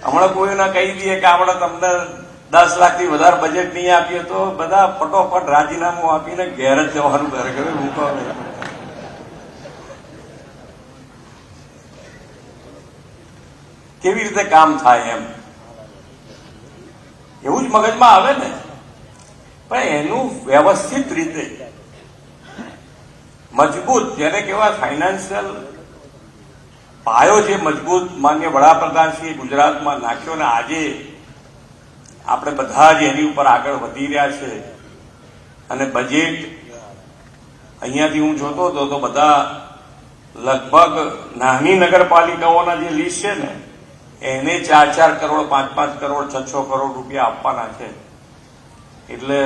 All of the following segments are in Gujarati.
હમણાં કોઈને કહી દઈએ કે આપણે તમને 10 લાખથી વધારે બજેટ નહીં આપીએ તો બધા ફટોફટ રાજીનામું આપીને ઘેર જ જવાનું કરે કે હું કહું કેવી રીતે કામ થાય એમ એવું જ મગજમાં આવે ને, પણ એનું વ્યવસ્થિત રીતે મજબૂત, જેને કહેવાય ફાઇનાન્શિયલ પાયો જે મજબૂત માન્ય વડાપ્રધાનશ્રીએ ગુજરાતમાં નાખ્યો ને આજે આપણે બધા જ એની ઉપર આગળ વધી રહ્યા છે. અને બજેટ અહીંયાથી હું જોતો હતો તો બધા લગભગ નાની નગરપાલિકાઓના જે લિસ્ટ છે ને એને 4-4 કરોડ 5-5 કરોડ 6-6 કરોડ રૂપિયા આપવાના છે. એટલે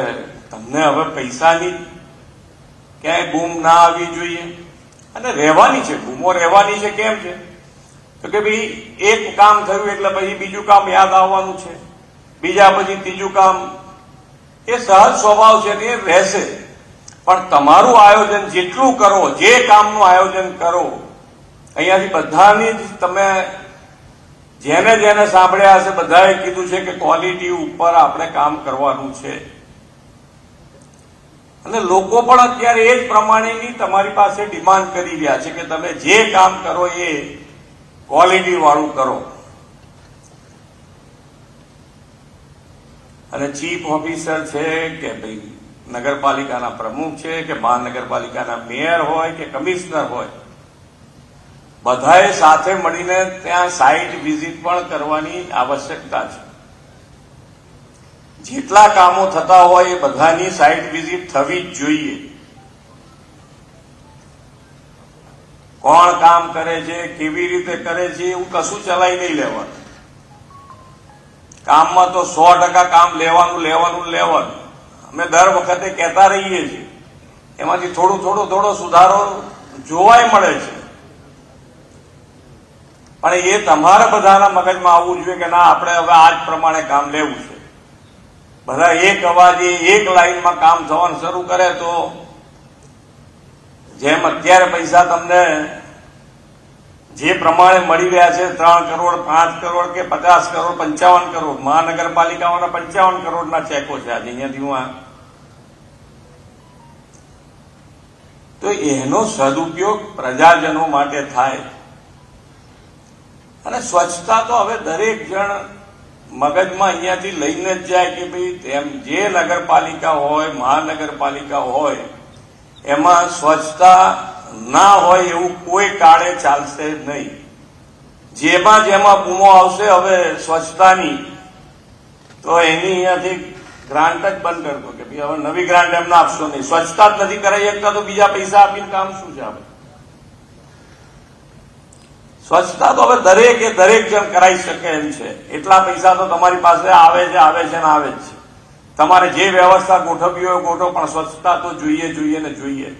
તમને હવે પૈસાની ક્યાંય બૂમ ના આવવી જોઈએ. અને રહેવાની છે, બૂમો રહેવાની છે. કેમ છે તો કે ભાઈ એક કામ થયું એટલે પછી બીજું કામ યાદ આવવાનું છે, બીજા પછી ત્રીજું કામ, એ સહજ સ્વભાવ છે ને એ રહેશે. પણ તમારું આયોજન જેટલું કરો, જે કામનું આયોજન કરો, અહીંયાથી બધાની જ તમે જેને જેને સાંભળ્યા હશે બધાએ કીધું છે કે ક્વોલિટી ઉપર આપણે કામ કરવાનું છે. અને લોકો પણ અત્યારે એ જ પ્રમાણેની તમારી પાસે ડિમાન્ડ કરી રહ્યા છે કે તમે જે કામ કરો એ ક્વોલિટી વાળું કરો. અને ચીફ ઓફિસર છે કે ભાઈ નગરપાલિકાના પ્રમુખ છે કે મહાનગરપાલિકાના મેયર હોય કે કમિશનર હોય, બધાએ સાથે મળીને ત્યાં સાઇટ વિઝિટ પણ કરવાની આવશ્યકતા છે. જેટલા કામો થતા હોય એ બધાની સાઇટ વિઝિટ થવી જ જોઈએ. કોણ કામ કરે છે, કેવી રીતે કરે છે, એવું કશું ચલાવી નહીં લેવાનું. કામમાં તો 100% કામ લેવાનું. અમે દર વખતે કહેતા રહીએ છીએ, એમાંથી થોડો સુધારો જોવાય મળે છે. પણ એ તમારા બધાના મગજમાં આવવું જોઈએ કે ના, આપણે હવે આ જ પ્રમાણે કામ લેવું છે. બધા એક અવાજે એક લાઈનમાં કામ થવાનું શરૂ કરે તો જેમ અત્યારે પૈસા તમને જે પ્રમાણે મળી રહ્યા છે 3 કરોડ 5 કરોડ કે 50 કરોડ 55 કરોડ, મહાનગરપાલિકાઓના 55 કરોડના ચેકો છે આજે અહીંયાથી હું તો એનો સદુપયોગ પ્રજાજનો માટે થાય. અને સ્વચ્છતા તો હવે દરેક જણ મગજમાં અહીંયાથી લઈને જ જાય કે ભાઈ તેમ જે નગરપાલિકા હોય, મહાનગરપાલિકા હોય, એમાં સ્વચ્છતા ના હોય એવું કોઈ કાળે ચાલશે નહીં. જેમાં બૂમો આવશે હવે સ્વચ્છતાની, તો એની અહીંયાથી ગ્રાન્ટ જ બંધ કરી દો કે ભાઈ હવે નવી ગ્રાન્ટ એમને આપશો નહીં. સ્વચ્છતા જ નથી કરાવી શકતા તો બીજા પૈસા આપીને કામ શું છે? આપણે સ્વચ્છતા તો હવે દરેક જણ કરાવી શકે એમ છે. એટલા પૈસા તો તમારી પાસે આવે છે. તમારે જે વ્યવસ્થા ગોઠવવી હોય ગોઠવો, પણ સ્વચ્છતા તો જોઈએ.